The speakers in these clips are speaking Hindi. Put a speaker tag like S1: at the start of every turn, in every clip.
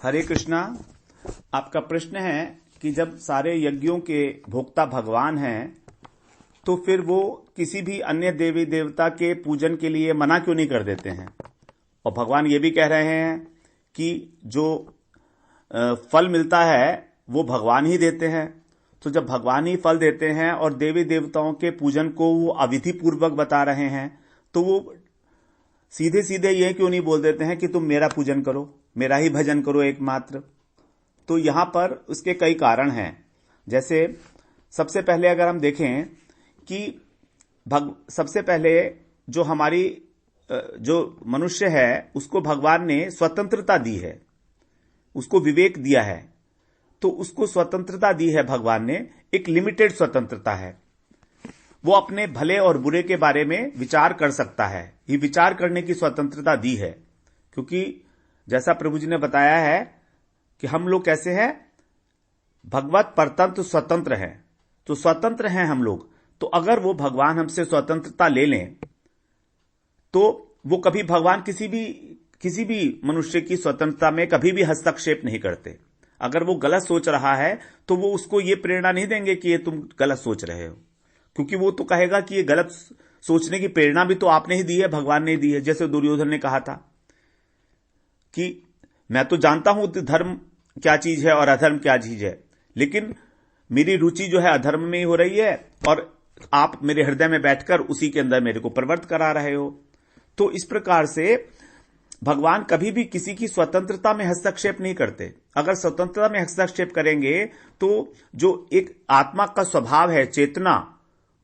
S1: हरे कृष्णा। आपका प्रश्न है कि जब सारे यज्ञों के भोक्ता भगवान हैं तो फिर वो किसी भी अन्य देवी देवता के पूजन के लिए मना क्यों नहीं कर देते हैं। और भगवान ये भी कह रहे हैं कि जो फल मिलता है वो भगवान ही देते हैं। तो जब भगवान ही फल देते हैं और देवी देवताओं के पूजन को वो अविधि पूर्वक बता रहे हैं तो वो सीधे सीधे ये क्यों नहीं बोल देते हैं कि तुम मेरा पूजन करो, मेरा ही भजन करो एकमात्र। तो यहां पर उसके कई कारण हैं। जैसे सबसे पहले अगर हम देखें कि सबसे पहले जो हमारी जो मनुष्य है उसको भगवान ने स्वतंत्रता दी है, उसको विवेक दिया है। तो उसको स्वतंत्रता दी है भगवान ने, एक लिमिटेड स्वतंत्रता है। वो अपने भले और बुरे के बारे में विचार कर सकता है, ये विचार करने की स्वतंत्रता दी है। क्योंकि जैसा प्रभु जी ने बताया है कि हम लोग कैसे हैं, भगवत परतंत्र स्वतंत्र हैं। तो स्वतंत्र हैं हम लोग। तो अगर वो भगवान हमसे स्वतंत्रता ले लें तो वो कभी भगवान किसी भी मनुष्य की स्वतंत्रता में कभी भी हस्तक्षेप नहीं करते। अगर वो गलत सोच रहा है तो वो उसको ये प्रेरणा नहीं देंगे कि ये तुम गलत सोच रहे हो, क्योंकि वो तो कहेगा कि ये गलत सोचने की प्रेरणा भी तो आपने ही दी है, भगवान ने दी है। जैसे दुर्योधन ने कहा था कि मैं तो जानता हूं धर्म क्या चीज है और अधर्म क्या चीज है, लेकिन मेरी रुचि जो है अधर्म में ही हो रही है और आप मेरे हृदय में बैठकर उसी के अंदर मेरे को प्रवृत्त करा रहे हो। तो इस प्रकार से भगवान कभी भी किसी की स्वतंत्रता में हस्तक्षेप नहीं करते। अगर स्वतंत्रता में हस्तक्षेप करेंगे तो जो एक आत्मा का स्वभाव है, चेतना,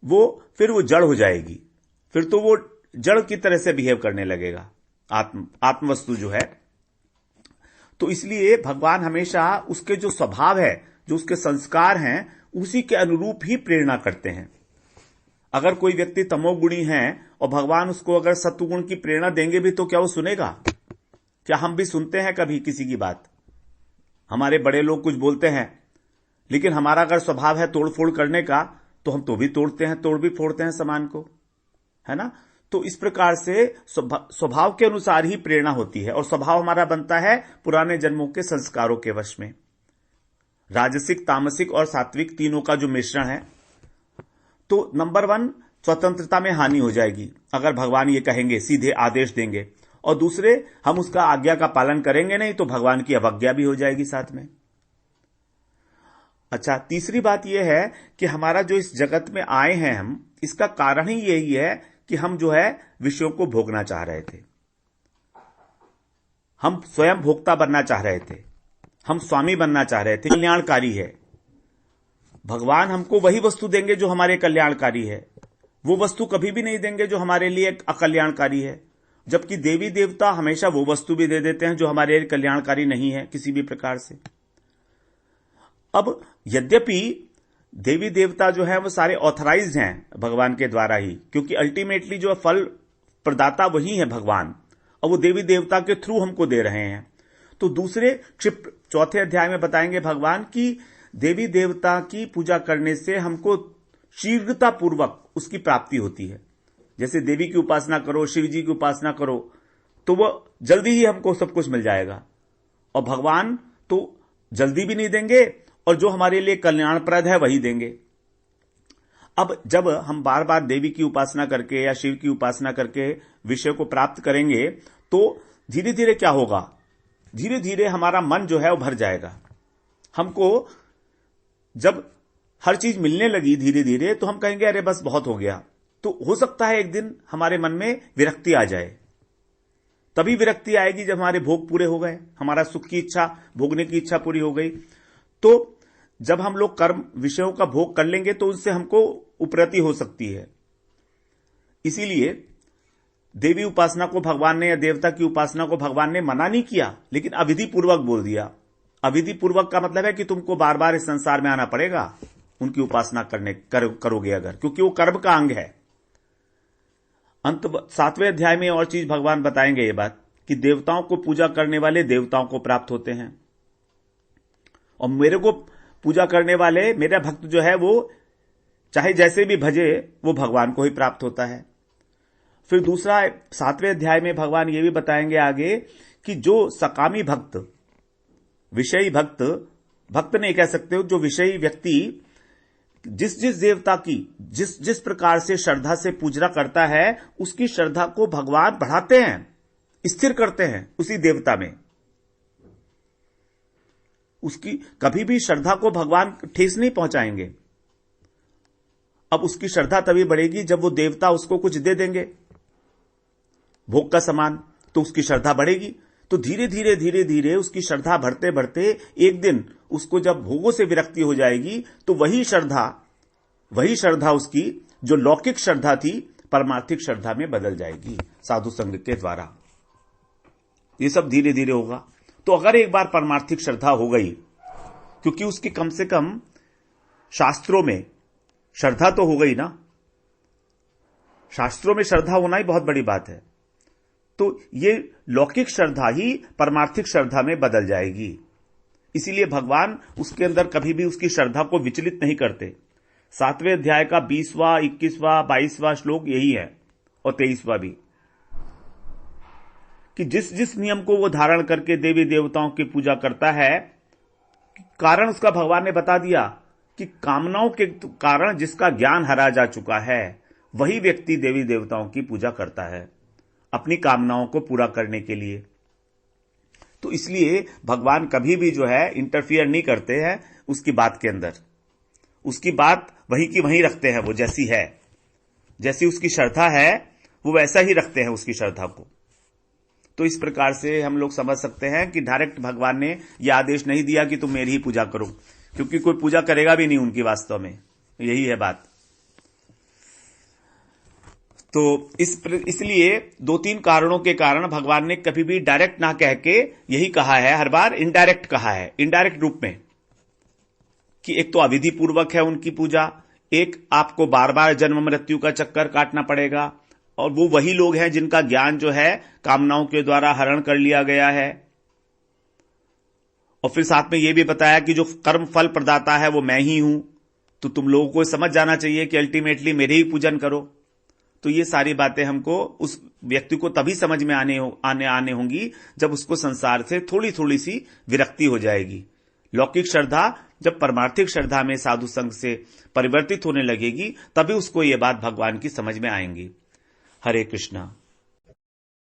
S1: वो फिर वो जड़ हो जाएगी। फिर तो वो जड़ की तरह से बिहेव करने लगेगा, आत्मवस्तु जो है। तो इसलिए भगवान हमेशा उसके जो स्वभाव है, जो उसके संस्कार हैं, उसी के अनुरूप ही प्रेरणा करते हैं। अगर कोई व्यक्ति तमोगुणी है और भगवान उसको अगर सत्वगुण की प्रेरणा देंगे भी तो क्या वो सुनेगा? क्या हम भी सुनते हैं कभी किसी की बात? हमारे बड़े लोग कुछ बोलते हैं, लेकिन हमारा अगर स्वभाव है तोड़फोड़ करने का तो हम तो भी तोड़ते हैं, तोड़ भी फोड़ते हैं सामान को, है ना। तो इस प्रकार से स्वभाव के अनुसार ही प्रेरणा होती है। और स्वभाव हमारा बनता है पुराने जन्मों के संस्कारों के वश में, राजसिक, तामसिक और सात्विक तीनों का जो मिश्रण है। तो नंबर 1, स्वतंत्रता में हानि हो जाएगी अगर भगवान ये कहेंगे, सीधे आदेश देंगे। और दूसरे, हम उसका आज्ञा का पालन करेंगे नहीं तो भगवान की अवज्ञा भी हो जाएगी साथ में। अच्छा, तीसरी बात यह है कि हमारा जो इस जगत में आए हैं हम, इसका कारण ही यही है कि हम जो है विषयों को भोगना चाह रहे थे। हम स्वयं भोक्ता बनना चाह रहे थे, हम स्वामी बनना चाह रहे थे। कल्याणकारी है भगवान, हमको वही वस्तु देंगे जो हमारे कल्याणकारी है। वो वस्तु कभी भी नहीं देंगे जो हमारे लिए अकल्याणकारी है। जबकि देवी देवता हमेशा वो वस्तु भी दे देते हैं जो हमारे लिए कल्याणकारी नहीं है किसी भी प्रकार से। अब यद्यपि देवी देवता जो है वो सारे ऑथराइज्ड हैं भगवान के द्वारा ही, क्योंकि अल्टीमेटली जो फल प्रदाता वही है भगवान, और वो देवी देवता के थ्रू हमको दे रहे हैं। तो दूसरे चौथे अध्याय में बताएंगे भगवान की देवी देवता की पूजा करने से हमको शीघ्रता पूर्वक उसकी प्राप्ति होती है। जैसे देवी की उपासना करो, शिव जी की उपासना करो तो वो जल्दी ही हमको सब कुछ मिल जाएगा। और भगवान तो जल्दी भी नहीं देंगे और जो हमारे लिए कल्याणप्रद है वही देंगे। अब जब हम बार बार देवी की उपासना करके या शिव की उपासना करके विषय को प्राप्त करेंगे तो धीरे धीरे क्या होगा, धीरे धीरे हमारा मन जो है वो भर जाएगा। हमको जब हर चीज मिलने लगी धीरे धीरे तो हम कहेंगे अरे बस बहुत हो गया। तो हो सकता है एक दिन हमारे मन में विरक्ति आ जाए। तभी विरक्ति आएगी जब हमारे भोग पूरे हो गए, हमारा सुख की इच्छा, भोगने की इच्छा पूरी हो गई। तो जब हम लोग कर्म विषयों का भोग कर लेंगे तो उससे हमको उपरति हो सकती है। इसीलिए देवी उपासना को भगवान ने या देवता की उपासना को भगवान ने मना नहीं किया, लेकिन अविधि पूर्वक बोल दिया। अविधि पूर्वक का मतलब है कि तुमको बार बार इस संसार में आना पड़ेगा उनकी उपासना करोगे अगर, क्योंकि वो कर्म का अंग है। अंत 7वें अध्याय में और चीज भगवान बताएंगे ये बात कि देवताओं को पूजा करने वाले देवताओं को प्राप्त होते हैं, और मेरे को पूजा करने वाले, मेरा भक्त जो है वो चाहे जैसे भी भजे वो भगवान को ही प्राप्त होता है। फिर दूसरा 7वें अध्याय में भगवान ये भी बताएंगे आगे कि जो सकामी भक्त विषयी भक्त नहीं कह सकते हो, जो विषयी व्यक्ति जिस जिस देवता की जिस जिस प्रकार से श्रद्धा से पूजा करता है, उसकी श्रद्धा को भगवान बढ़ाते हैं, स्थिर करते हैं उसी देवता में। उसकी कभी भी श्रद्धा को भगवान ठेस नहीं पहुंचाएंगे। अब उसकी श्रद्धा तभी बढ़ेगी जब वो देवता उसको कुछ दे देंगे, भोग का सामान, तो उसकी श्रद्धा बढ़ेगी। तो धीरे धीरे धीरे धीरे उसकी श्रद्धा बढ़ते बढ़ते एक दिन उसको जब भोगों से विरक्ति हो जाएगी, तो वही श्रद्धा उसकी जो लौकिक श्रद्धा थी परमार्थिक श्रद्धा में बदल जाएगी साधु संग के द्वारा। ये सब धीरे धीरे होगा। तो अगर एक बार परमार्थिक श्रद्धा हो गई, क्योंकि उसकी कम से कम शास्त्रों में श्रद्धा तो हो गई ना, शास्त्रों में श्रद्धा होना ही बहुत बड़ी बात है, तो ये लौकिक श्रद्धा ही परमार्थिक श्रद्धा में बदल जाएगी। इसीलिए भगवान उसके अंदर कभी भी उसकी श्रद्धा को विचलित नहीं करते। 7वें अध्याय का 20वां, 21वां, 22वां श्लोक यही है, और 23वां भी, कि जिस जिस नियम को वो धारण करके देवी देवताओं की पूजा करता है, कारण उसका भगवान ने बता दिया कि कामनाओं के कारण जिसका ज्ञान हरा जा चुका है, वही व्यक्ति देवी देवताओं की पूजा करता है अपनी कामनाओं को पूरा करने के लिए। तो इसलिए भगवान कभी भी जो है इंटरफियर नहीं करते हैं उसकी बात के अंदर, उसकी बात वही की वहीं रखते हैं। वो जैसी है, जैसी उसकी श्रद्धा है, वो वैसा ही रखते हैं उसकी श्रद्धा को। तो इस प्रकार से हम लोग समझ सकते हैं कि डायरेक्ट भगवान ने यह आदेश नहीं दिया कि तुम मेरी ही पूजा करो, क्योंकि कोई पूजा करेगा भी नहीं उनकी वास्तव में, यही है बात। तो इसलिए 2-3 कारणों के कारण भगवान ने कभी भी डायरेक्ट ना कह के यही कहा है, हर बार इनडायरेक्ट कहा है, इनडायरेक्ट रूप में, कि एक तो अविधि पूर्वक है उनकी पूजा, एक आपको बार बार जन्म मृत्यु का चक्कर काटना पड़ेगा, और वो वही लोग हैं जिनका ज्ञान जो है कामनाओं के द्वारा हरण कर लिया गया है। और फिर साथ में यह भी बताया कि जो कर्म फल प्रदाता है वो मैं ही हूं, तो तुम लोगों को समझ जाना चाहिए कि अल्टीमेटली मेरे ही पूजन करो। तो ये सारी बातें हमको उस व्यक्ति को तभी समझ में आने होंगी जब उसको संसार से थोड़ी थोड़ी सी विरक्ति हो जाएगी। लौकिक श्रद्धा जब परमार्थिक श्रद्धा में साधु संग से परिवर्तित होने लगेगी, तभी उसको ये बात भगवान की समझ में आएंगी। हरे कृष्णा।